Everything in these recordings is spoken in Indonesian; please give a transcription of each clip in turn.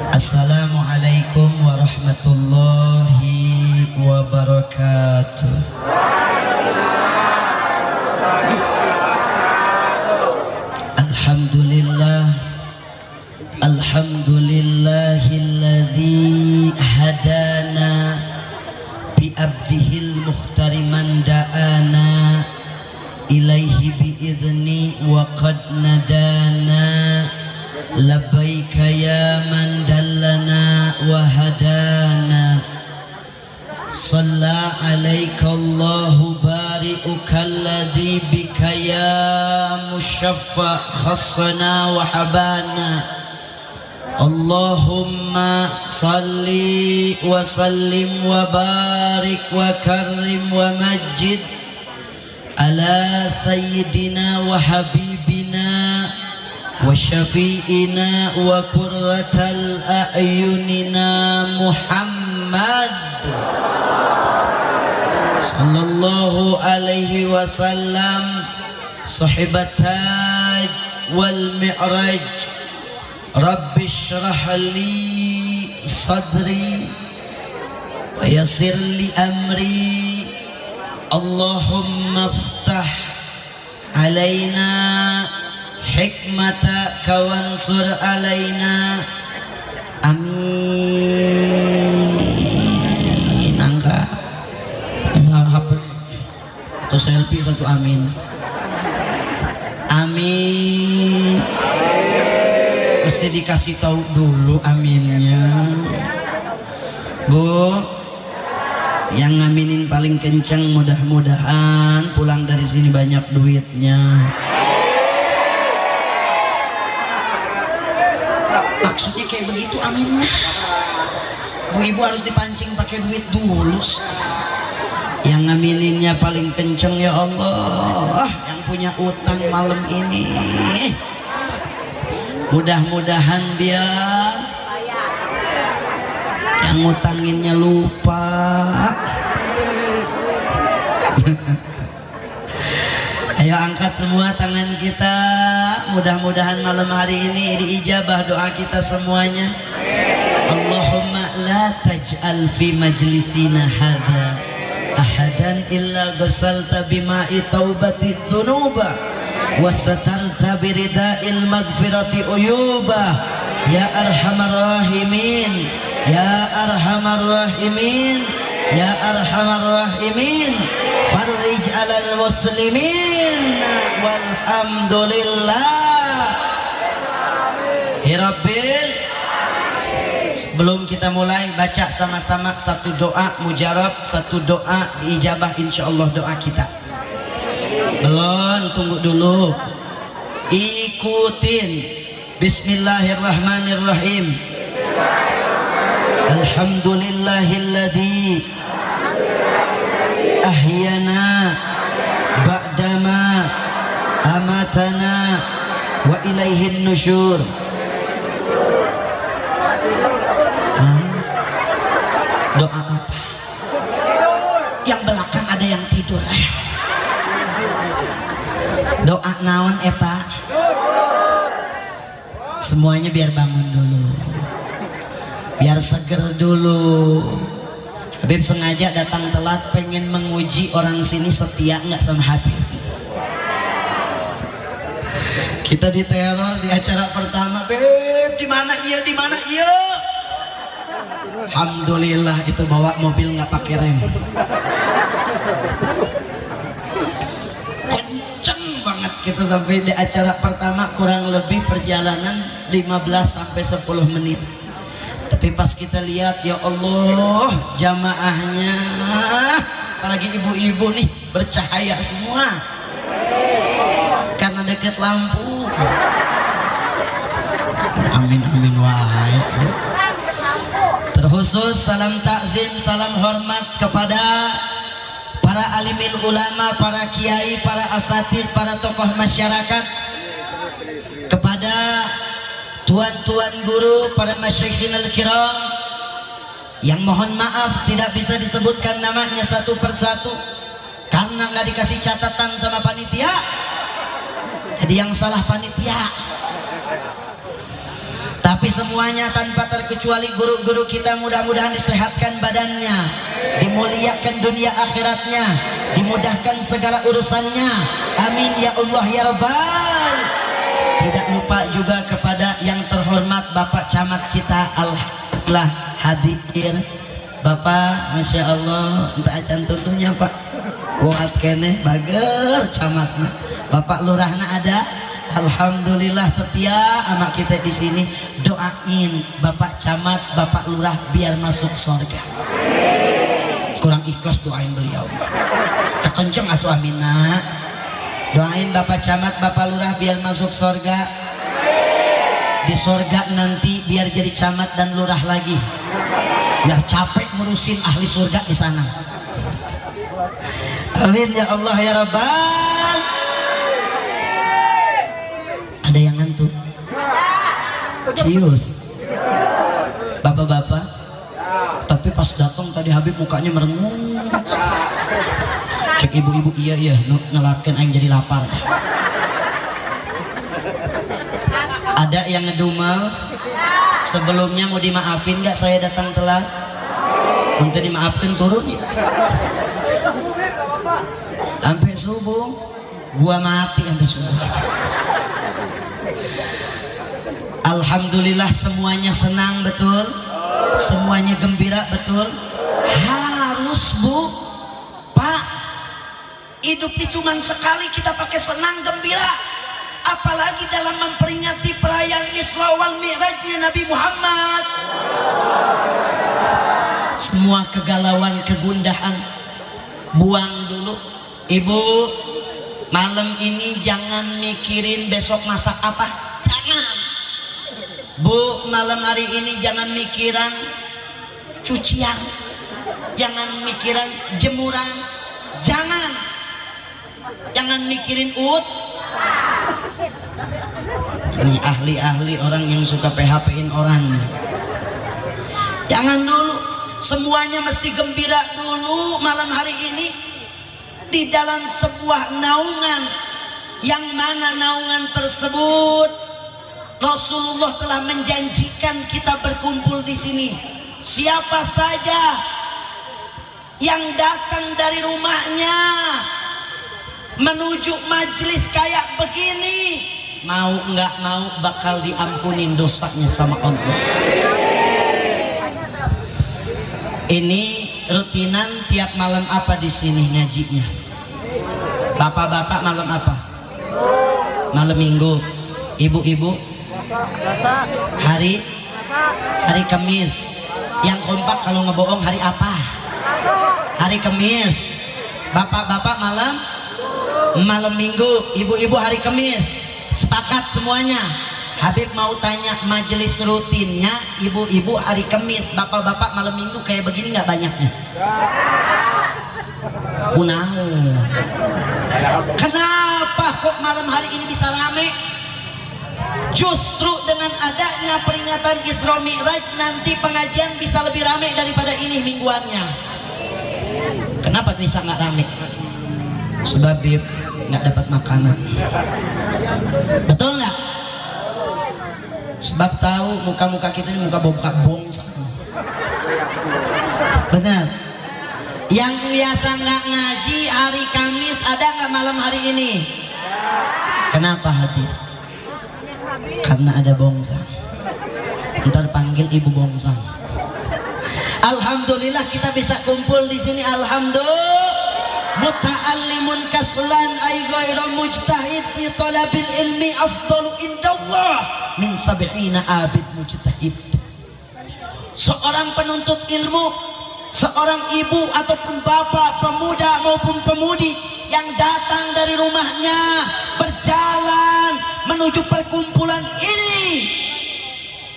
Assalamualaikum warahmatullahi wabarakatuh. Alhamdulillah, alhamdulillahilladzi hadana bi abdihil mukhtari man da'ana ilaihi biidzni wa qad nadana labbaika ya man dallana wa hadana salla alaika Allahu bari'uka alladhi bika ya mushaffa khassana wa habana Allahumma salli wa sallim wa barik wa karrim wa majid ala sayyidina wa habibina wa syafi'ina wa qurratal a'yunina Muhammad sallallahu alaihi wasallam sahibataj wal mi'raj rabbi shrah li sadri wa yassir li amri Allahumma ftah alaina hikmataka wansur alaina amin. Angka sama HP atau selfie satu amin. Amin. Mesti dikasih tahu dulu aminnya. Bu, yang ngaminin paling kencang mudah-mudahan pulang dari sini banyak duitnya. Maksudnya kayak begitu aminnya. Bu ibu harus dipancing pakai duit dulu. Yang ngamininnya paling kenceng ya Allah, yang punya utang malam ini mudah-mudahan biar yang ngutanginnya lupa. Ayo angkat semua tangan kita, mudah-mudahan malam hari ini diijabah doa kita semuanya. Allahumma la taj'al fi majlisina hadha ahadan illa ghasalta bima'i taubati dhunuba wa satarta birida'il maghfirati uyuba ya arhamar rahimin ya arhamar rahimin ya arhamar rahimin farij alal muslimin walhamdulillah hirabbil. Sebelum kita mulai baca sama-sama satu doa mujarab, satu doa diijabah insyaallah doa kita. Belum, tunggu dulu, ikutin. Bismillahirrahmanirrahim. Alhamdulillahilladzi ahyana ba'dama amatana wa ilaihin nusyur. Doa apa? Yang belakang ada yang tidur. Doa naon eta? Semuanya biar bangun dulu, biar seger dulu. Habib sengaja datang telat pengen menguji orang sini setia nggak sama Habib. Kita diteror di acara pertama, Beb, di mana iya, di mana iya. Alhamdulillah itu bawa mobil nggak pakai rem. Kenceng banget kita sampai di acara pertama, kurang lebih perjalanan 15-10 menit. Tapi pas kita lihat, ya Allah, jamaahnya apalagi ibu-ibu nih bercahaya semua karena deket lampu. Amin amin wahai. Terkhusus salam takzim, salam hormat kepada para alimil ulama, para kiai, para asatid, para tokoh masyarakat, kepada tuan-tuan guru, para masyayikhinal kiram yang mohon maaf tidak bisa disebutkan namanya satu persatu karena nggak dikasih catatan sama panitia. Jadi yang salah panitia. Tapi semuanya tanpa terkecuali guru-guru kita mudah-mudahan disehatkan badannya, dimuliakan dunia akhiratnya, dimudahkan segala urusannya. Amin ya Allah ya Rabbal. Tidak lupa juga kepada yang terhormat Bapak Camat kita, alhamdulillah hadir. Bapak, Masya Allah, entah acan tutunya Pak, kuat kene, bager camatnya. Bapak Lurahna ada, alhamdulillah setia sama kita di sini. Doain Bapak Camat, Bapak Lurah biar masuk surga. Kurang ikhlas doain beliau. Kekenceng atuh amina. Doain Bapak Camat, Bapak Lurah biar masuk surga. Di surga nanti biar jadi camat dan lurah lagi. Biar capek ngurusin ahli surga di sana. Amin ya Allah ya Rabbal. Ada yang ngantuk? Cius. Bapak-bapak. Tapi pas datang tadi Habib mukanya merenung. Cek ibu-ibu, iya nelakin aing jadi lapar. Ada yang ngedumel? Sebelumnya mau dimaafin gak saya datang telat? Untuk dimaafkan turun ya. Sampai subuh gua mati sampai subuh. Alhamdulillah semuanya senang betul, semuanya gembira betul. Harus Bu, Pak, hidup ini cuma sekali, kita pakai senang gembira. Apalagi dalam memperingati perayaan Isra wal Mi'rajnya Nabi Muhammad. Semua kegalauan, kegundahan buang dulu. Ibu, malam ini jangan mikirin besok masak apa, jangan. Bu, malam hari ini jangan mikiran cucian, jangan mikiran jemuran, jangan mikirin ini ahli-ahli orang yang suka PHP-in orang. Jangan dulu, semuanya mesti gembira dulu malam hari ini di dalam sebuah naungan, yang mana naungan tersebut Rasulullah telah menjanjikan kita berkumpul di sini. Siapa saja yang datang dari rumahnya menuju majelis kayak begini, mau nggak mau bakal diampunin dosanya sama Allah. Ini rutinan tiap malam apa di sini ngajinya? Bapak-bapak malam apa? Malam Minggu. Ibu-ibu? Hari Kamis. Yang kompak kalau ngebohong hari apa? Hari Kamis. Bapak-bapak malam Minggu, ibu-ibu hari Kamis. Sepakat semuanya. Habib mau tanya, majelis rutinnya ibu-ibu hari Kamis, bapak-bapak malam Minggu kayak begini nggak banyaknya? Kenapa kok malam hari ini bisa rame? Justru dengan adanya peringatan Isra Mi'raj nanti pengajian bisa lebih rame daripada ini mingguannya. Kenapa bisa nggak rame? Sebab nggak dapat makanan. Betul nggak? Sebab tahu muka-muka kita ini muka bongsang. Benar. Yang biasa nggak ngaji hari Kamis ada nggak malam hari ini? Kenapa hadir? Karena ada bongsang. Ntar panggil ibu bongsang. Alhamdulillah kita bisa kumpul di sini. Alhamdulillah. Muta'allimun kaslan ay ghairu mujtahid fi talabil ilmi afdalu indallah min 70 abid mujtahid. Seorang penuntut ilmu, seorang ibu ataupun bapak, pemuda maupun pemudi yang datang dari rumahnya berjalan menuju perkumpulan ini,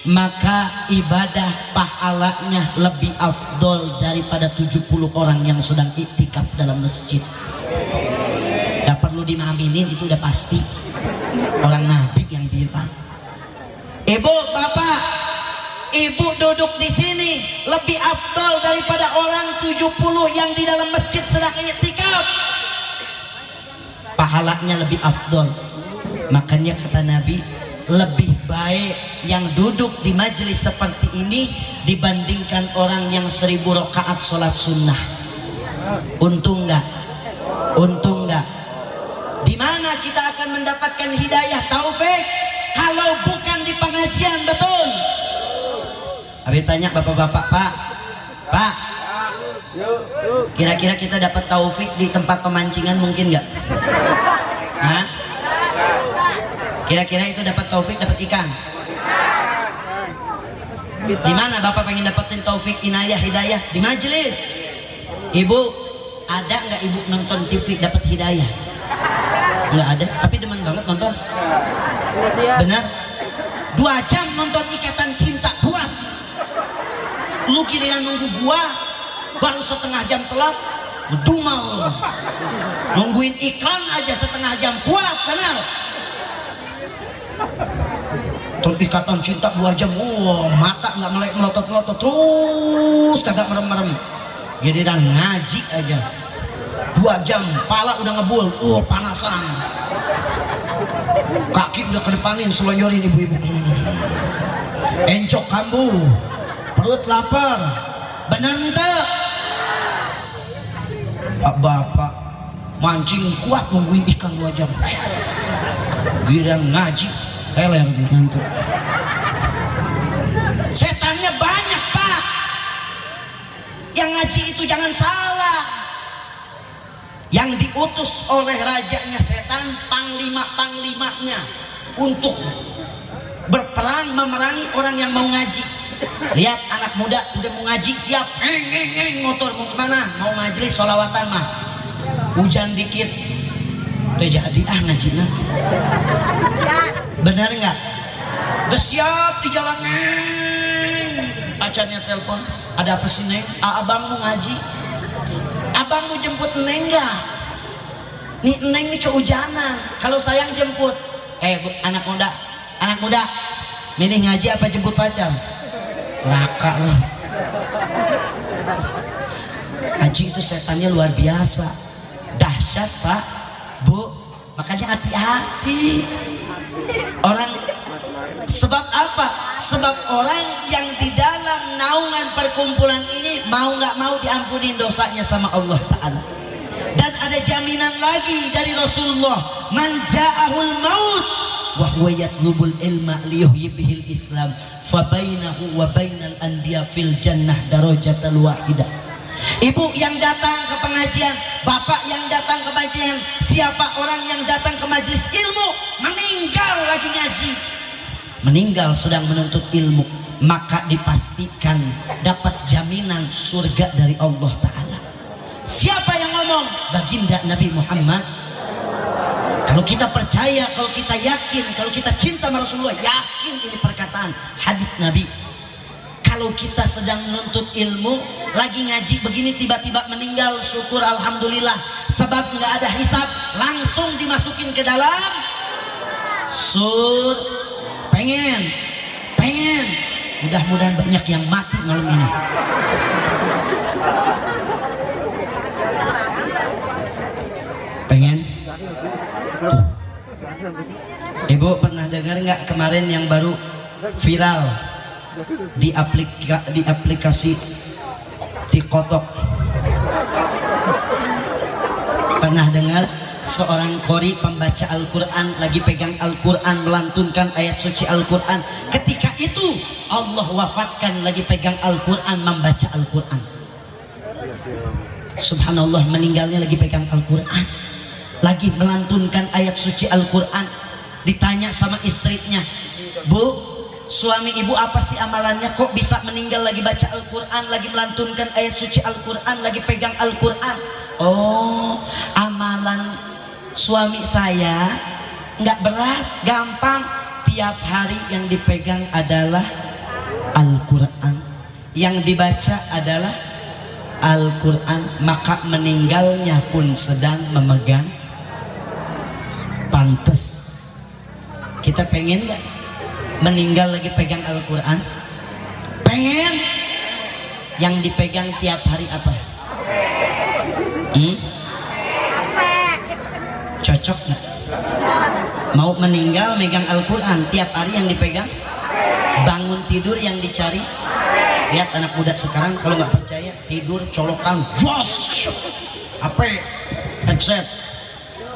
maka ibadah pahalanya lebih afdol daripada 70 orang yang sedang iktikaf dalam masjid. Gak perlu diaminin, itu udah pasti. Orang Nabi yang bilang. Ibu, bapak, ibu duduk di sini lebih afdol daripada orang 70 yang di dalam masjid sedang iktikaf. Pahalanya lebih afdol. Makanya kata Nabi, lebih baik yang duduk di majelis seperti ini dibandingkan orang yang 1000 rakaat sholat sunnah. Untung nggak? Untung nggak? Di mana kita akan mendapatkan hidayah taufik kalau bukan di pengajian? Betul. Habis tanya bapak-bapak, Pak, kira-kira kita dapat taufik di tempat pemancingan mungkin nggak? Hah? Kira-kira itu dapat taufik, dapat ikan? Di mana bapak pengen dapetin taufik, inayah, hidayah? Di majelis. Ibu, ada nggak ibu nonton TV dapat hidayah? Nggak ada, tapi demen banget nonton. Benar? 2 jam nonton Ikatan Cinta kuat. Lu kira nunggu gua baru setengah jam telat, ngedumal. Nungguin iklan aja setengah jam kuat, benar? Nonton Ikatan Cinta 2 jam, mata nggak melek melotot-melotot terus, kagak merem-merem. Jadi dan ngaji aja 2 jam, pala udah ngebul, panasan, kaki udah kedepanin, selonjorin ibu-ibu, encok kambuh, perut lapar, bener enggak? Bapak mancing kuat nungguin ikan 2 jam, giliran ngaji teler di ngantuk. Setannya banyak, Pak. Yang ngaji itu jangan salah, yang diutus oleh rajanya setan, panglima-panglimanya untuk berperang memerangi orang yang mau ngaji. Lihat anak muda udah mau ngaji siap, motor mau kemana? Mau majelis sholawatan mah, hujan dikit terjadi ngaji nah. Benar nggak? Udah siap di jalan, pacarnya telepon, ada apa sih Neng? Abang mau ngaji. Abang mau jemput Neng nggak? Nih Neng nih kehujanan. Kalau sayang jemput. Anak muda, milih ngaji apa jemput pacar? Raka lah. Ngaji itu setannya luar biasa, dahsyat Pak, Bu. Makanya hati-hati. Orang sebab apa? Sebab orang yang di dalam naungan perkumpulan ini mau nggak mau diampuni dosanya sama Allah Ta'ala. Dan ada jaminan lagi dari Rasulullah, man ja'ahul maut wa huwa yatlubul ilma liyuhyi bihil islam fa bainahu wa bainal anbiya fil jannah darajatal wahidah. Ibu yang datang ke pengajian, bapak yang datang ke pengajian, siapa orang yang datang ke majelis ilmu meninggal lagi ngaji, meninggal sedang menuntut ilmu, maka dipastikan dapat jaminan surga dari Allah Ta'ala. Siapa yang ngomong? Baginda Nabi Muhammad. Kalau kita percaya, kalau kita yakin, kalau kita cinta sama Rasulullah, yakin ini perkataan hadis Nabi. Kalau kita sedang menuntut ilmu, lagi ngaji begini, tiba-tiba meninggal, syukur alhamdulillah. Sebab nggak ada hisab, langsung dimasukin ke dalam pengen. Mudah-mudahan banyak yang mati malam ini. Pengen? Tuh. Ibu pernah dengar nggak kemarin yang baru viral di aplikasi TikTok? Pernah dengar seorang qori pembaca Al-Quran lagi pegang Al-Quran melantunkan ayat suci Al-Quran, ketika itu Allah wafatkan lagi pegang Al-Quran membaca Al-Quran. Subhanallah, meninggalnya lagi pegang Al-Quran, lagi melantunkan ayat suci Al-Quran. Ditanya sama istrinya, Bu, suami ibu apa sih amalannya kok bisa meninggal lagi baca Al-Quran, lagi melantunkan ayat suci Al-Quran, lagi pegang Al-Quran? Oh, amalan suami saya nggak berat, gampang. Tiap hari yang dipegang adalah Al-Quran, yang dibaca adalah Al-Quran, maka meninggalnya pun sedang memegang. Pantes. Kita pengen nggak meninggal lagi pegang Al-Quran? Pengen. Yang dipegang tiap hari apa? Cocok nggak? Mau meninggal megang Al-Quran tiap hari yang dipegang, bangun tidur yang dicari. Lihat anak muda sekarang kalau nggak percaya, tidur colokan jos HP headset,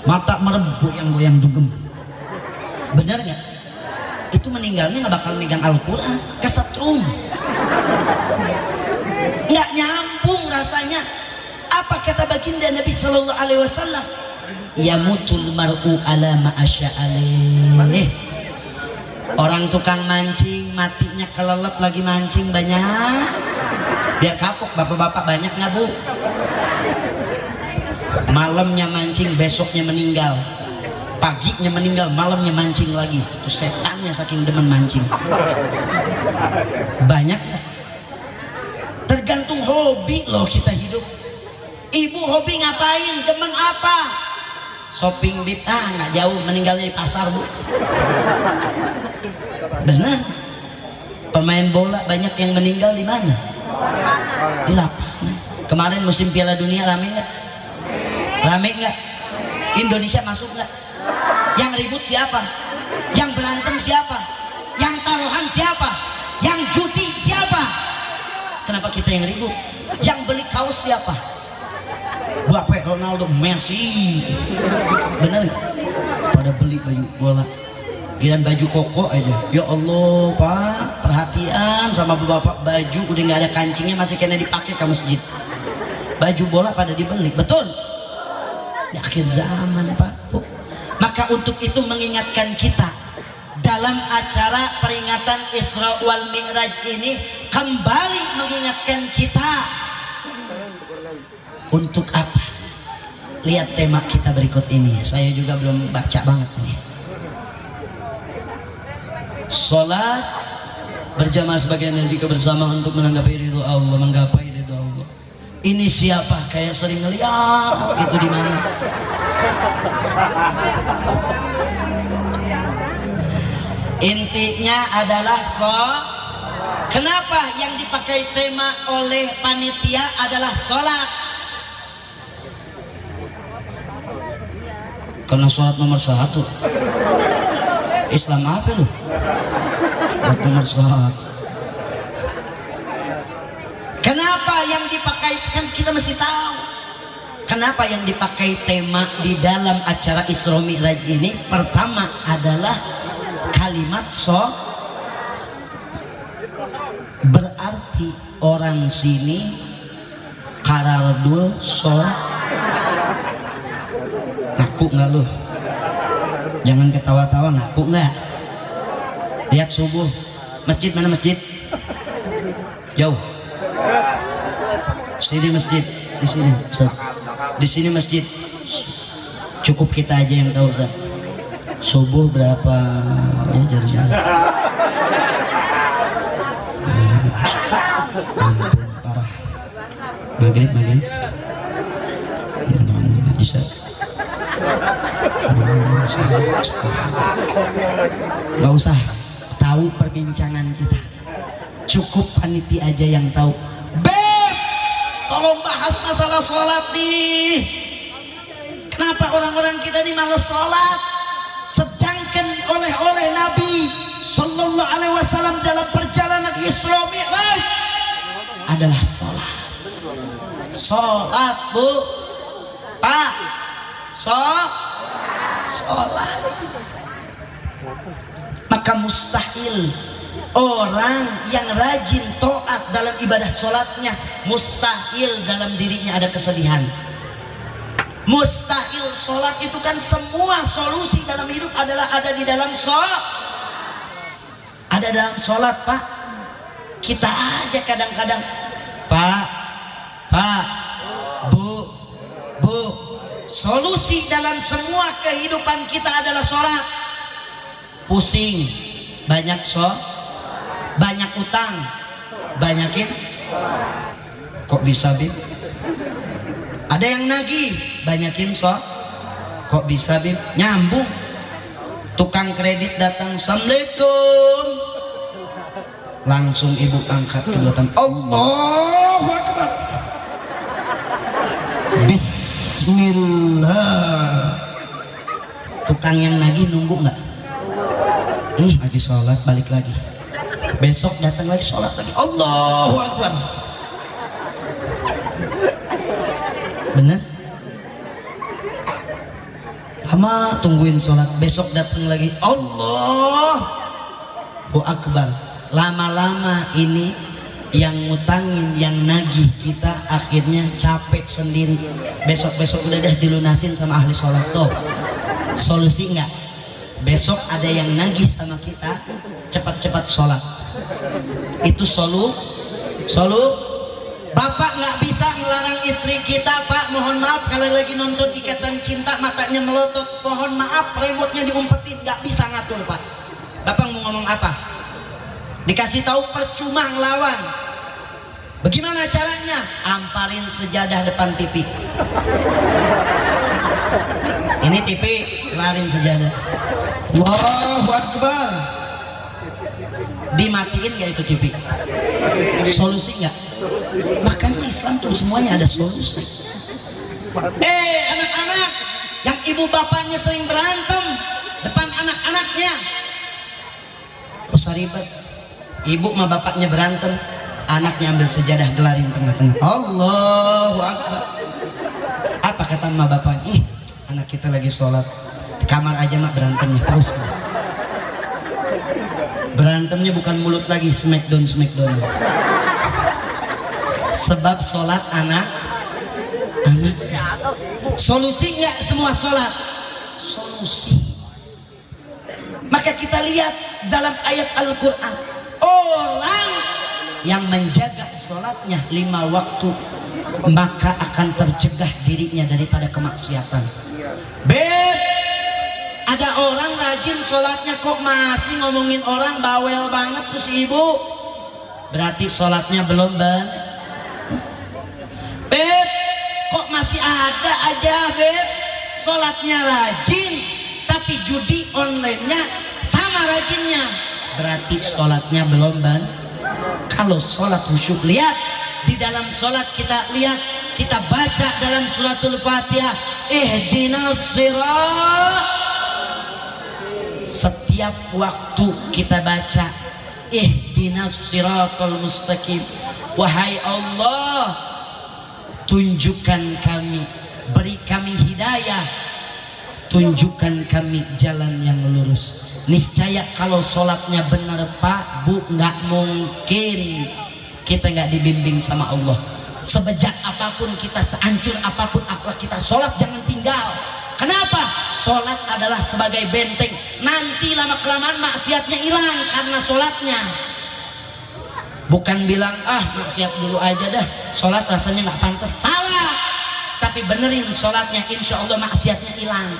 mata merem goyang-goyang dugem. Bener nggak? Itu meninggalnya nggak bakal megang Al-Quran, kesetrum, nggak nyambung rasanya. Apa kata baginda Nabi Sallallahu Alaihi Wasallam? Yamutul mar'u ala ma'asya alaih. Orang tukang mancing matinya kelelep lagi mancing banyak. Dia kapok, bapak-bapak banyak nggak bu? Malamnya mancing, besoknya meninggal. Paginya meninggal, malamnya mancing lagi. Itu setannya saking demen mancing. Banyak nggak? Tergantung hobi loh kita hidup. Ibu hobi ngapain? Demen apa? Shopping bib, nggak jauh, meninggalnya di pasar bu. Benar. Pemain bola banyak yang meninggal di mana? Di lapangan. Kemarin musim Piala Dunia rame nggak? Rame nggak? Indonesia masuk nggak? Yang ribut siapa? Yang berantem siapa? Yang taruhan siapa? Yang judi siapa? Kenapa kita yang ribut? Yang beli kaos siapa? Bapak Ronaldo, Messi. Bener gak? Pada beli baju bola, giliran baju koko aja. Ya Allah pak, perhatian sama bapak, baju udah nggak ada kancingnya masih kena dipakai ke masjid. Baju bola pada dibeli, betul? Di akhir zaman pak. Maka untuk itu mengingatkan kita dalam acara peringatan Isra wal Mi'raj ini, kembali mengingatkan kita untuk apa? Lihat tema kita berikut ini. Saya juga belum baca banget ini. Salat berjamaah sebagian dari kebersamaan untuk menanggapi ridho Allah, menggapai ridho Allah. Ini siapa? Kayak sering ngeliat itu di mana? Intinya adalah kenapa yang dipakai tema oleh panitia adalah sholat? Karena sholat nomor 1. Islam apa lu? Nomor sholat. Kenapa yang dipakai? Kan kita mesti tahu. Kenapa yang dipakai tema di dalam acara Isra Mi'raj ini? Pertama adalah kalimat berarti orang sini karardul ngaku nggak lu? Jangan ketawa-tawa, ngaku nggak? Lihat subuh, masjid mana masjid? Jauh. Sini masjid, di sini, Ustaz. Di sini masjid. Cukup kita aja yang tahu, Ustaz. Subuh berapa ya jarinya? Ampun parah. Maghrib. Isya. Gak usah tahu perbincangan kita, cukup panitia aja yang tahu. Beb, tolong bahas masalah sholat nih. Kenapa orang-orang kita ini malas sholat, sedangkan oleh Nabi Sallallahu Alaihi Wasallam dalam perjalanan Isra Mi'raj adalah sholat. Sholat bu, pak, sholat. Maka mustahil orang yang rajin taat dalam ibadah sholatnya, mustahil dalam dirinya ada kesedihan. Mustahil. Sholat itu kan semua solusi dalam hidup adalah ada di dalam sholat. Ada dalam sholat pak. Kita aja kadang-kadang, pak, bu, solusi dalam semua kehidupan kita adalah sholat. Pusing, banyak banyak utang, banyakin. Kok bisa Bib? Ada yang nagih, banyakin kok bisa Bib? Nyambung. Tukang kredit datang, assalamualaikum, langsung ibu angkat kedua tangan, Allahu Akbar, Bismillah. Tuh Tukang yang nagih nunggu nggak? Lagi sholat balik lagi. Besok datang lagi sholat lagi. Allahu Akbar. Bener? Lama tungguin sholat, besok datang lagi. Allahu Akbar. Lama-lama ini yang ngutangin, yang nagih kita akhirnya capek sendiri. Besok-besok udah dilunasin sama ahli sholat. Tuh solusi nggak? Besok ada yang nagih sama kita, cepat-cepat sholat. Itu Bapak nggak bisa ngelarang istri kita, Pak. Mohon maaf kalau lagi nonton Ikatan Cinta matanya melotot. Mohon maaf, remote-nya diumpetin, nggak bisa ngatur, Pak. Bapak mau ngomong apa? Dikasih tahu percuma ngelawan. Bagaimana caranya? Amparin sejadah depan TV. Ini TV, larin sejadah. Allahu Akbar. Dimatiin gak itu TV? Solusi nggak? Makanya Islam tuh semuanya ada solusi. Anak-anak yang ibu bapaknya sering berantem depan anak-anaknya, usah ribet. Ibu sama bapaknya berantem, anaknya ambil sejadah gelarin tengah-tengah. Allahu Akbar. Apa kata sama bapaknya? Anak kita lagi sholat di kamar aja mak berantemnya terus. Berantemnya bukan mulut lagi, smackdown. Sebab sholat anak-anaknya. Solusi nggak semua sholat? Solusi. Maka kita lihat dalam ayat Al-Quran, orang yang menjaga sholatnya 5 waktu maka akan tercegah dirinya daripada kemaksiatan. Ada orang rajin sholatnya kok masih ngomongin orang, bawel banget tuh si ibu, berarti sholatnya belum kok masih ada aja sholatnya rajin tapi judi online-nya sama rajinnya, berarti sholatnya belum Kalau sholat khusyuk, lihat di dalam sholat kita baca dalam suratul Fatihah, ihdinas sirat. Setiap waktu kita baca ihdinas siratal mustaqim. Wahai Allah, tunjukkan kami, beri kami hidayah, tunjukkan kami jalan yang lurus. Niscaya kalau sholatnya benar Pak Bu, nggak mungkin kita nggak dibimbing sama Allah. Sebejat apapun kita, sehancur apapun akhlak kita, sholat jangan tinggal. Kenapa? Sholat adalah sebagai benteng. Nanti lama-kelamaan maksiatnya hilang karena sholatnya. Bukan bilang maksiat dulu aja dah, sholat rasanya nggak pantas. Salah. Tapi benerin sholatnya, insya Allah maksiatnya hilang.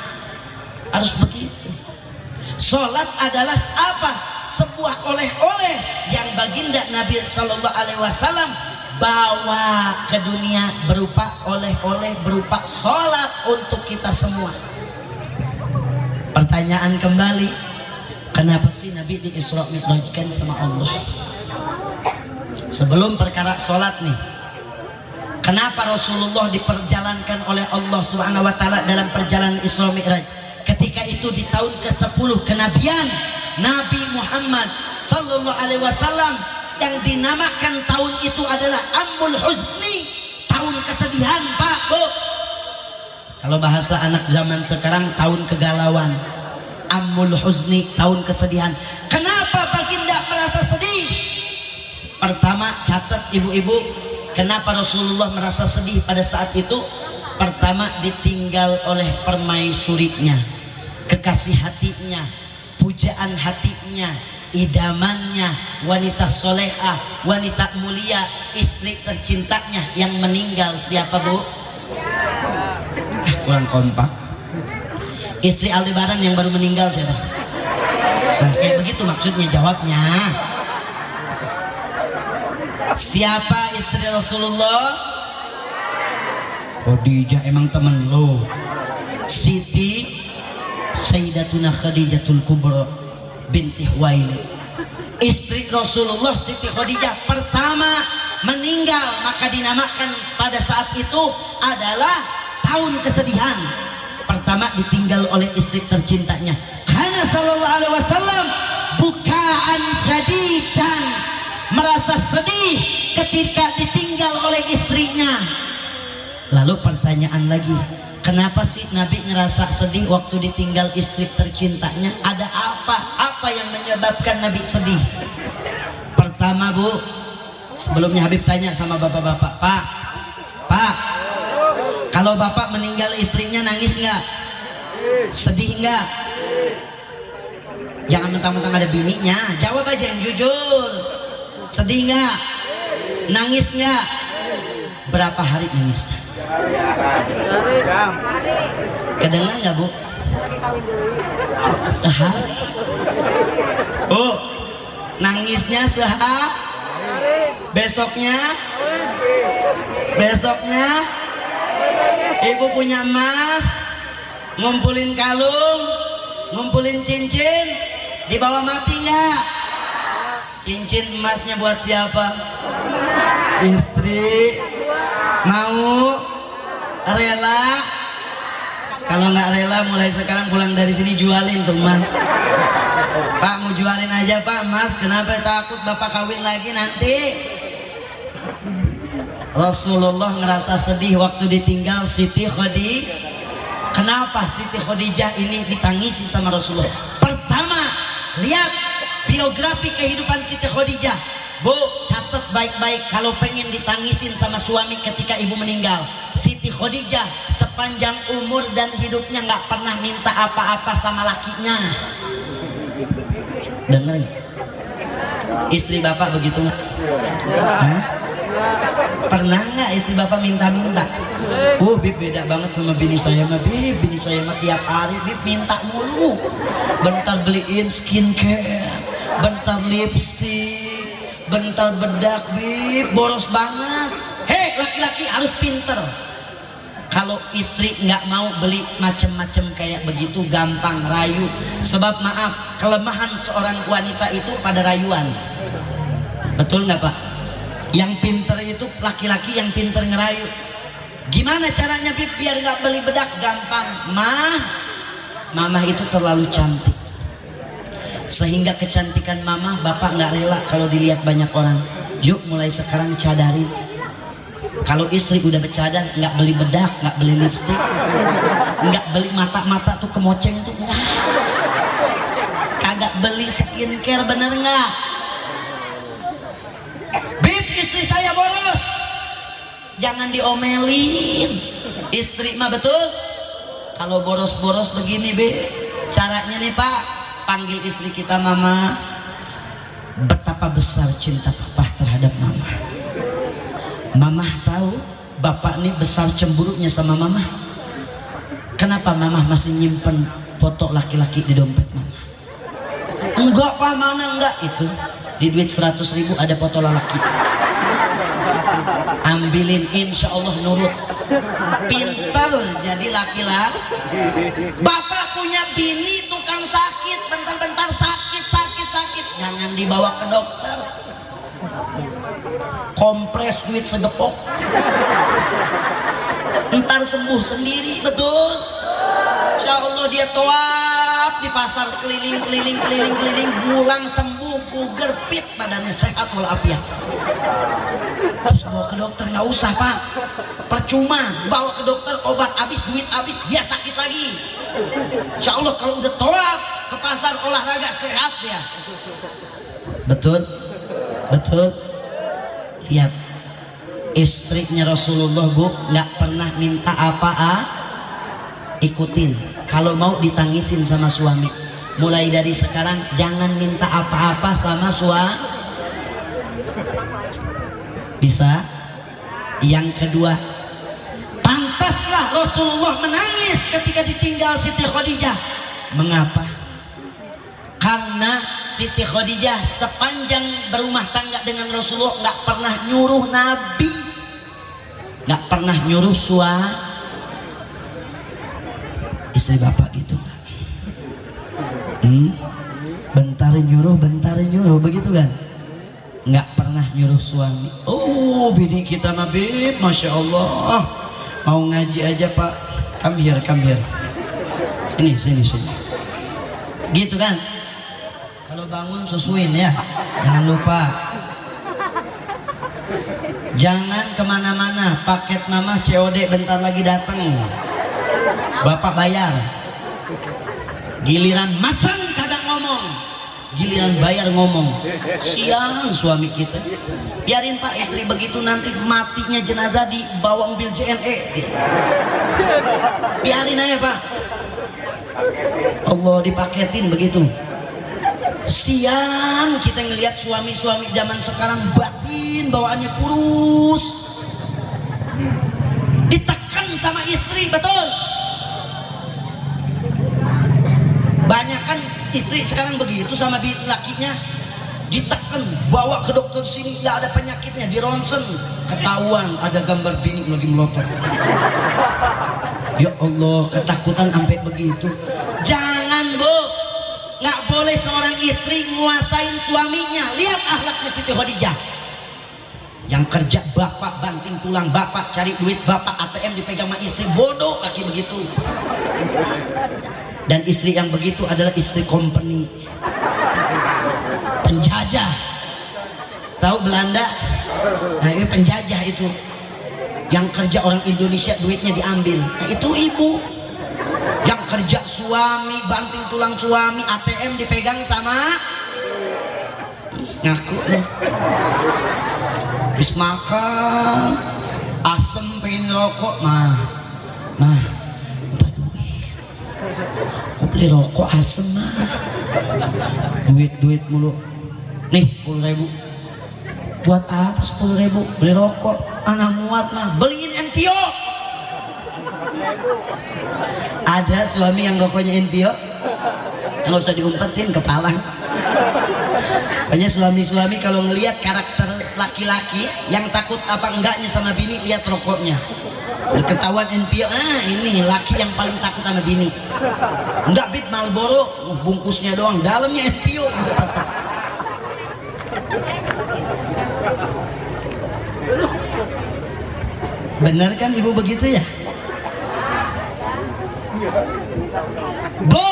Harus begitu. Sholat adalah apa? Sebuah oleh-oleh yang baginda Nabi Shallallahu Alaihi Wasallam bawa ke dunia, berupa oleh-oleh, berupa sholat untuk kita semua. Pertanyaan kembali, kenapa sih Nabi di Isra Mi'rajkan sama Allah? Sebelum perkara sholat nih, kenapa Rasulullah diperjalankan oleh Allah Subhanahu Wa Taala dalam perjalanan Isra Mi'raj? Ketika itu di tahun ke-10 kenabian Nabi Muhammad Sallallahu Alaihi Wasallam, yang dinamakan tahun itu adalah Amul Huzni, tahun kesedihan Pak Bu. Kalau bahasa anak zaman sekarang, tahun kegalauan. Amul Huzni, tahun kesedihan. Kenapa baginda merasa sedih? Pertama, catat ibu-ibu, kenapa Rasulullah merasa sedih pada saat itu? Pertama, ditinggal oleh permaisurinya, kekasih hatinya, pujaan hatinya, idamannya, wanita solehah, wanita mulia, istri tercintanya yang meninggal. Siapa Bu? Kurang kompak. Istri Aldebaran yang baru meninggal siapa? Nah, kayak begitu maksudnya jawabnya. Siapa istri Rasulullah? Khadijah. Emang temen lo? Siti Sayyidatuna Khadijatul Kubra binti Huwailid, istri Rasulullah. Siti Khadijah pertama meninggal, maka dinamakan pada saat itu adalah tahun kesedihan. Pertama pertama ditinggal oleh istri tercintanya. Karena sallallahu alaihi wasallam bukaan syadidan, merasa sedih ketika ditinggal oleh istrinya. Lalu pertanyaan lagi, kenapa sih Nabi ngerasa sedih waktu ditinggal istri tercintanya? Ada apa? Apa yang menyebabkan Nabi sedih? Pertama Bu, sebelumnya Habib tanya sama bapak-bapak, Pak, kalau bapak meninggal istrinya nangis nggak? Sedih nggak? Jangan mentang-mentang ada bininya, jawab aja yang jujur. Sedih nggak? Nangis nggak? Berapa hari nangisnya? Kedengar nggak Bu? Sehari. Oh, nangisnya sehari. Besoknya ibu punya emas, ngumpulin kalung, ngumpulin cincin, dibawa mati nggak? Cincin emasnya buat siapa? Istri. Mau? Rela? Kalau nggak rela, mulai sekarang pulang dari sini jualin tuh emas. Pak, mau jualin aja Pak emas. Kenapa? Takut bapak kawin lagi nanti. Rasulullah ngerasa sedih waktu ditinggal Siti Khadijah. Kenapa Siti Khadijah ini ditangisi sama Rasulullah? Pertama, lihat biografi kehidupan Siti Khadijah. Bu, catat baik-baik kalau pengen ditangisin sama suami ketika ibu meninggal. Siti Khadijah sepanjang umur dan hidupnya nggak pernah minta apa-apa sama lakinya. Dengar nggak? Istri bapak begitu nggak? Pernah nggak istri bapak minta-minta? Oh Bib, beda banget sama bini saya mah. Bib, bini saya mah tiap hari Bib minta mulu. Bentar beliin skincare, bentar lipstick, bentar bedak. Bib, boros banget. Hei, laki-laki harus pinter. Kalau istri nggak mau beli macem-macem kayak begitu, gampang rayu. Sebab maaf, kelemahan seorang wanita itu pada rayuan. Betul nggak Pak? Yang pinter itu laki-laki yang pinter ngerayu. Gimana caranya Bib biar nggak beli bedak? Gampang. Mamah itu terlalu cantik, sehingga kecantikan mamah bapak nggak rela kalau dilihat banyak orang. Yuk mulai sekarang cadarin. Kalau istri udah bercadar, nggak beli bedak, nggak beli lipstick, nggak beli mata-mata tuh kemoceng tuh, kagak beli skincare, bener nggak? Bib, istri saya boros, jangan diomelin. Istri mah betul. Kalau boros-boros begini Bib, caranya nih Pak, panggil istri kita Mama. Betapa besar cinta Papa terhadap Mama. Mama tahu Bapak nih besar cemburunya sama Mama. Kenapa Mama masih nyimpen foto laki-laki di dompet Mama? Enggak Pak, mana enggak? Itu di duit 100.000 ada foto laki. Ambilin, insya Allah nurut. Pintar jadi laki-laki. Bapak punya bini tukang sakit, bentar-bentar sakit. Jangan dibawa ke dokter. Kompres duit segepok. Ntar sembuh sendiri, betul. Insya Allah dia toab di pasar keliling, pulang sembuh, buger, fit, badannya sehat walafiat. Terus bawa ke dokter nggak usah Pak, percuma. Bawa ke dokter obat habis, duit habis, dia sakit lagi. Insya Allah kalau udah toab ke pasar olahraga sehat dia. Betul. Lihat istrinya Rasulullah Bu, nggak pernah minta ikutin. Kalau mau ditangisin sama suami. Mulai dari sekarang jangan minta apa-apa sama suami. Bisa? Yang kedua, pantaslah Rasulullah menangis ketika ditinggal Siti Khadijah. Mengapa? Karena Siti Khadijah sepanjang berumah tangga dengan Rasulullah nggak pernah nyuruh Nabi, nggak pernah nyuruh istri bapak gitu. Bentar nyuruh begitu kan? Nggak pernah nyuruh suami. Oh bini kita Nabi, Masya Allah, mau ngaji aja Pak, come here. Sini. Gitu kan? Kalau bangun susuin ya. Jangan lupa. Jangan kemana-mana. Paket mama COD bentar lagi datang. Bapak bayar. Giliran masang kadang ngomong, giliran bayar ngomong. Siang suami kita. Biarin Pak, istri begitu nanti matinya jenazah dibawa mobil JNE. Biarin aja Pak. Allah dipaketin begitu. Siang kita ngelihat suami-suami zaman sekarang batin bawaannya kurus, ditekan sama istri, betul. Banyak kan istri sekarang begitu sama lakinya, ditekan, bawa ke dokter sini, nggak ada penyakitnya, di ronsen ketahuan ada gambar bini lagi melotot. Ya Allah, ketakutan sampai begitu. Jangan Bu, nggak boleh seorang istri nguasain suaminya. Lihat akhlaknya Siti Khadijah. Yang kerja bapak, banting tulang bapak, cari duit bapak, ATM dipegang sama istri, bodoh laki begitu. Dan istri yang begitu adalah istri company, penjajah. Tahu Belanda? Nah, ini penjajah itu. Yang kerja orang Indonesia duitnya diambil. Nah, itu ibu. Yang kerja suami, banting tulang suami, ATM dipegang sama ngaku loh. Habis makan asem pengen rokok, mah minta duit. Kok beli rokok asem mah? Duit mulu. Nih 10.000. Buat apa 10.000? Beli rokok. Anak muat mah. Beliin NPO. Ada suami yang rokoknya NPO, nggak usah diumpetin kepala. Banyak suami-suami kalau ngelihat karakter laki-laki yang takut apa enggaknya sama bini, lihat rokoknya. Ketahuan NPO, ini laki yang paling takut sama bini. Enggak bit Marlboro, bungkusnya doang, dalamnya NPO juga tetap. Bener kan ibu begitu ya? Bu,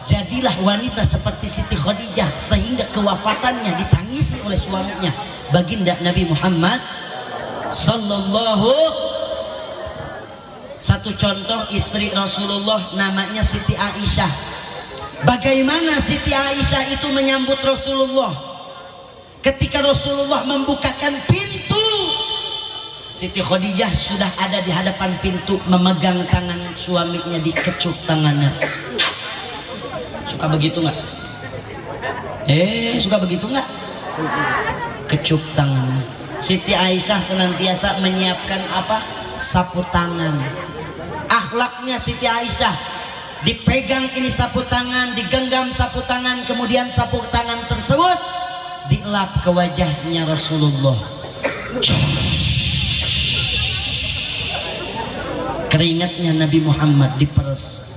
jadilah wanita seperti Siti Khadijah sehingga kewafatannya ditangisi oleh suaminya, baginda Nabi Muhammad sallallahu. Satu contoh istri Rasulullah namanya Siti Aisyah. Bagaimana Siti Aisyah itu menyambut Rasulullah ketika Rasulullah membukakan pintu. Siti Khadijah sudah ada di hadapan pintu, memegang tangan suaminya, dikecup tangannya. Suka begitu nggak? Suka begitu nggak? Kecup tangannya. Siti Aisyah senantiasa menyiapkan apa? Sapu tangan. Akhlaknya Siti Aisyah, dipegang ini sapu tangan, digenggam sapu tangan, kemudian sapu tangan tersebut dilap ke wajahnya Rasulullah. Keringatnya Nabi Muhammad diperes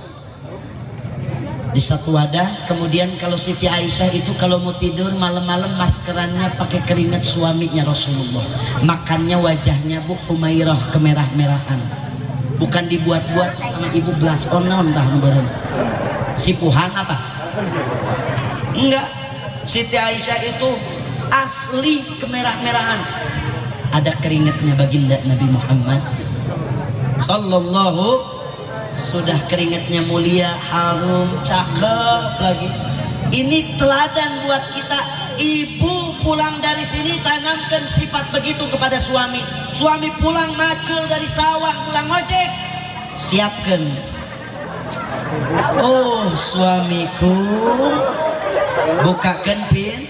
di satu wadah. Kemudian kalau Siti Aisyah itu kalau mau tidur malam-malam maskerannya pakai keringat suaminya Rasulullah. Makannya wajahnya Bu Humairah kemerah-merahan, bukan dibuat-buat sama ibu belas onon dah nuberen sipuhan apa enggak. Siti Aisyah itu asli kemerah-merahan, ada keringatnya baginda Nabi Muhammad sallallahu. Sudah keringatnya mulia, harum, cakep lagi. Ini teladan buat kita. Ibu pulang dari sini tanamkan sifat begitu kepada suami. Suami pulang macul dari sawah, pulang ojek, siapkan. Oh suamiku, bukakan pin,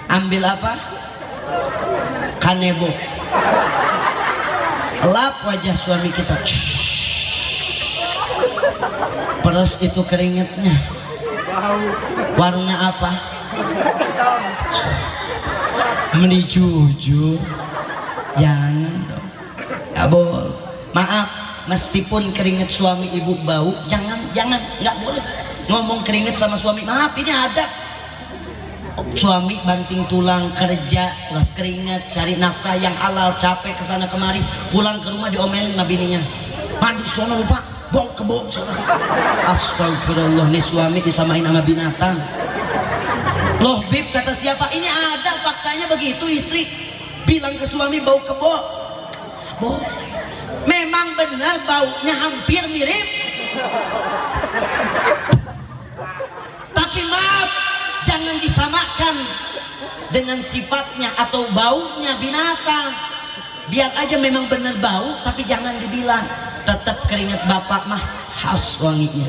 ambil apa? Kanebo, lap wajah suami kita. Peres itu keringatnya. Warna apa? Menijujur. Jangan dong, gak boleh. Maaf, meskipun keringat suami ibu bau, jangan, nggak boleh ngomong keringat sama suami. Maaf, ini ada. Suami banting tulang kerja, terus keringat, cari nafkah yang halal, capek kesana kemari, pulang ke rumah diomelin sama bininya. Mandi sono lupa, bau kebo. Astagfirullah, nih suami disamain sama binatang. Loh Bib, kata siapa? Ini ada faktanya begitu. Istri bilang ke suami bau kebo. Boleh. Memang benar baunya hampir mirip. Tapi maaf, jangan disamakan dengan sifatnya atau baunya binatang. Biar aja memang benar bau, tapi jangan dibilang. Tetap keringat bapak mah khas wanginya.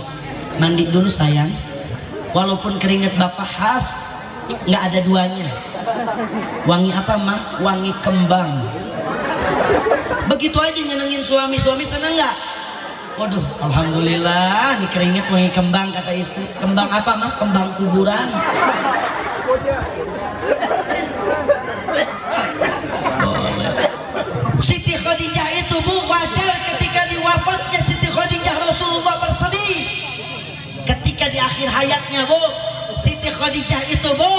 Mandi dulu sayang. Walaupun keringat bapak khas, nggak ada duanya. Wangi apa mah? Wangi kembang. Begitu aja nyenengin suami. Suami seneng nggak? Waduh, alhamdulillah, nih keringat wangi kembang, kata istri. Kembang apa mah? Kembang kuburan. Boleh. Siti Khadijah itu bu, wajar ketika diwafatnya Siti Khadijah Rasulullah bersedih. Ketika di akhir hayatnya bu, Siti Khadijah itu bu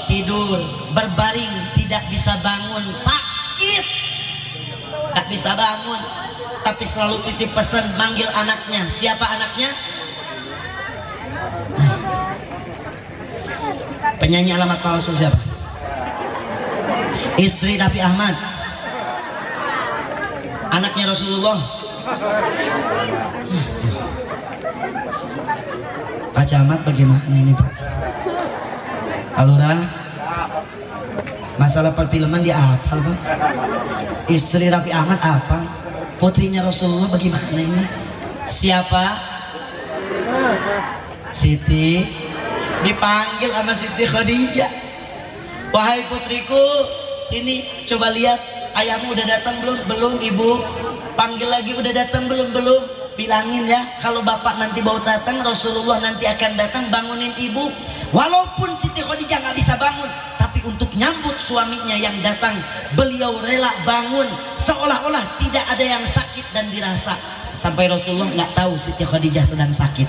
tidur berbaring, tidak bisa bangun, sakit, tak bisa bangun. Tapi selalu titip pesan, manggil anaknya. Siapa anaknya? Penyanyi alamat palsu siapa? Istri Raffi Ahmad, anaknya Rasulullah. Pak Camat bagaimana ini Pak? Alura, masalah perfilman dia hafal Pak. Istri Raffi Ahmad apa? Putrinya Rasulullah bagaimana ini? Siapa? Siti. Dipanggil sama Siti Khadijah. Wahai putriku, sini coba lihat ayahmu udah datang belum? Belum ibu. Panggil lagi, udah datang belum? Belum. Bilangin ya, kalau bapak nanti baru datang, Rasulullah nanti akan datang, bangunin ibu. Walaupun Siti Khadijah nggak bisa bangun, tapi untuk nyambut suaminya yang datang, beliau rela bangun seolah-olah tidak ada yang sakit dan dirasa. Sampai Rasulullah nggak tahu Siti Khadijah sedang sakit.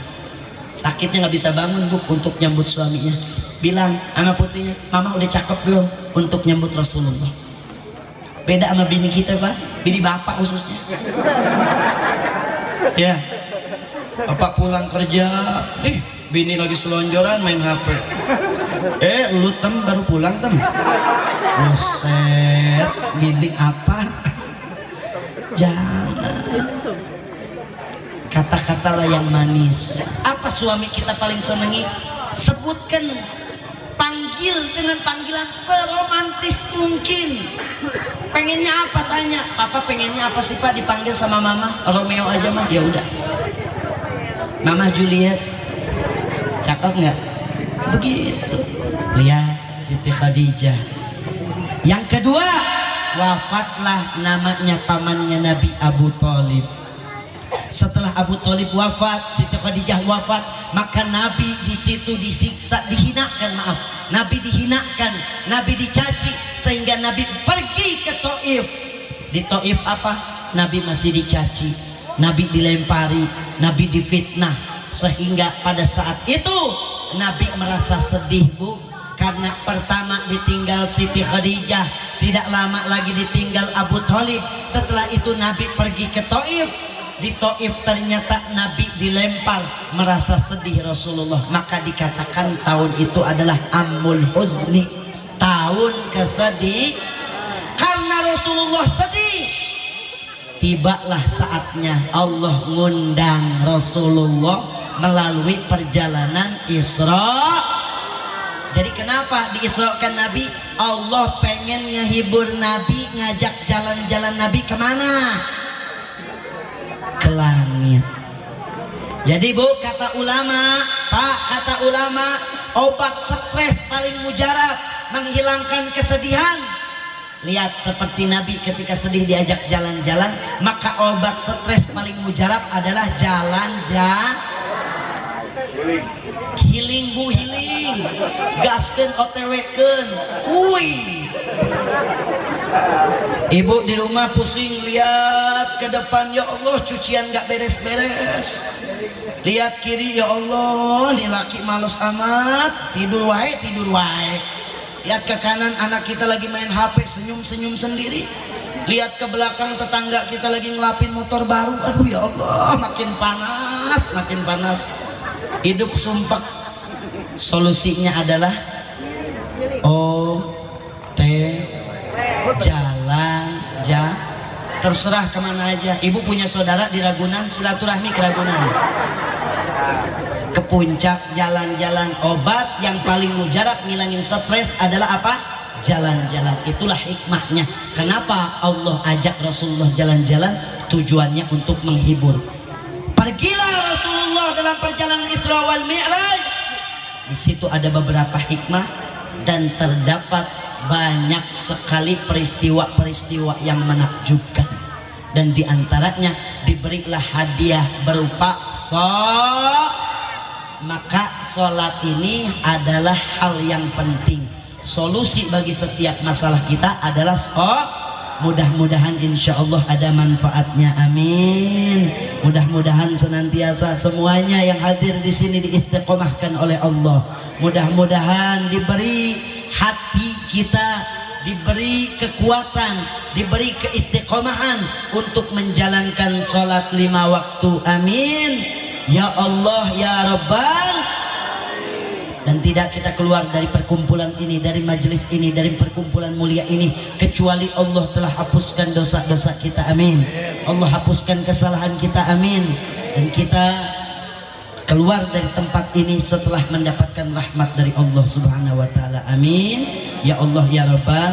Sakitnya nggak bisa bangun bu untuk nyambut suaminya. Bilang anak putrinya, mama udah cakep belum untuk nyambut Rasulullah? Beda sama bini kita pak, bini bapak khususnya. Ya, bapak pulang kerja, bini lagi selonjoran main HP. Lu tem baru pulang tem. Buset, bini apa? Jangan. Kata-katalah yang manis. Apa suami kita paling senangi? Sebutkan, panggil dengan panggilan seromantis mungkin. Pengennya apa? Tanya. Papa pengennya apa sih pak dipanggil sama mama? Romeo aja mah. Ya udah. Mama Juliet. Cakep nggak? Begitu. Lihat Siti Khadijah. Yang kedua, wafatlah namanya pamannya Nabi Abu Thalib. Setelah Abu Thalib wafat, Siti Khadijah wafat, maka Nabi di situ disiksa, dihinakan, maaf, Nabi dihinakan, Nabi dicaci, sehingga Nabi pergi ke Taif. Di Taif apa? Nabi masih dicaci, Nabi dilempari, Nabi difitnah, sehingga pada saat itu Nabi merasa sedih bu, karena pertama ditinggal Siti Khadijah, tidak lama lagi ditinggal Abu Thalib. Setelah itu Nabi pergi ke Taif. Di Taif ternyata Nabi dilempar, merasa sedih Rasulullah, maka dikatakan tahun itu adalah Amul Huzni, tahun kesedih. Karena Rasulullah sedih, tibalah saatnya Allah ngundang Rasulullah melalui perjalanan Isra. Jadi kenapa diisrakan Nabi? Allah pengen ngehibur Nabi, ngajak jalan-jalan Nabi kemana? Ke langit. Jadi bu, kata ulama, pak, kata ulama, obat stres paling mujarab, menghilangkan kesedihan. Lihat seperti Nabi ketika sedih diajak jalan-jalan, maka obat stres paling mujarab adalah jalan-jalan. Healing bu, healing. Gaskeun OTW-keun kui. Ibu di rumah pusing lihat ke depan, ya Allah cucian gak beres-beres. Lihat kiri, ya Allah nih laki males amat, tidur wae, tidur wae. Lihat ke kanan, anak kita lagi main HP senyum-senyum sendiri. Lihat ke belakang, tetangga kita lagi ngelapin motor baru. Aduh ya Allah, makin panas, makin panas. Hidup sumpah. Solusinya adalah jalan terserah kemana aja. Ibu punya saudara di Ragunan, silaturahmi ke Ragunan, ke puncak, jalan-jalan. Obat yang paling mujarab ngilangin stres adalah apa? Jalan-jalan. Itulah hikmahnya kenapa Allah ajak Rasulullah jalan-jalan, tujuannya untuk menghibur. Pergilah Rasulullah dalam perjalanan Isra wal Mi'raj. Di situ ada beberapa hikmah dan terdapat banyak sekali peristiwa-peristiwa yang menakjubkan, dan diantaranya diberilah hadiah berupa maka sholat ini adalah hal yang penting. Solusi bagi setiap masalah kita adalah mudah-mudahan insya Allah ada manfaatnya, amin. Mudah-mudahan senantiasa semuanya yang hadir di sini diistiqomahkan oleh Allah. Mudah-mudahan diberi hati kita, diberi kekuatan, diberi keistiqomahan untuk menjalankan sholat 5 waktu, amin ya Allah ya Rabbal. Dan tidak kita keluar dari perkumpulan ini, dari majelis ini, dari perkumpulan mulia ini, kecuali Allah telah hapuskan dosa-dosa kita, amin. Allah hapuskan kesalahan kita, amin. Dan kita keluar dari tempat ini setelah mendapatkan rahmat dari Allah Subhanahu wa taala, amin ya Allah ya Rabbal.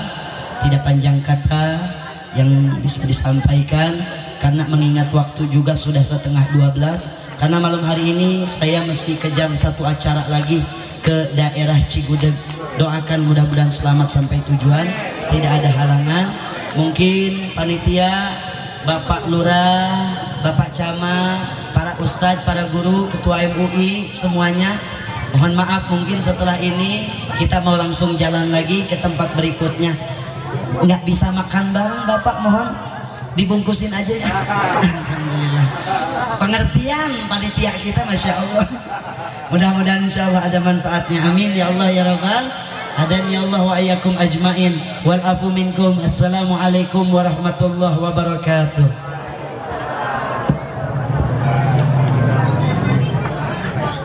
Tidak panjang kata yang bisa disampaikan karena mengingat waktu juga sudah 11:30, karena malam hari ini saya mesti kejar satu acara lagi ke daerah Cigudeg. Doakan mudah-mudahan selamat sampai tujuan, tidak ada halangan. Mungkin panitia, Bapak Lurah, Bapak Camat, para ustadz, para guru, ketua MUI semuanya, mohon maaf mungkin setelah ini kita mau langsung jalan lagi ke tempat berikutnya. Nggak bisa makan bareng Bapak, mohon dibungkusin aja ya. Alhamdulillah, pengertian panitia kita, Masya Allah. Mudah-mudahan insya Allah ada manfaatnya, amin ya Allah ya Rabbal. Adani Allah wa iyyakum ajmain wal afu minkum. Assalamualaikum warahmatullahi wabarakatuh.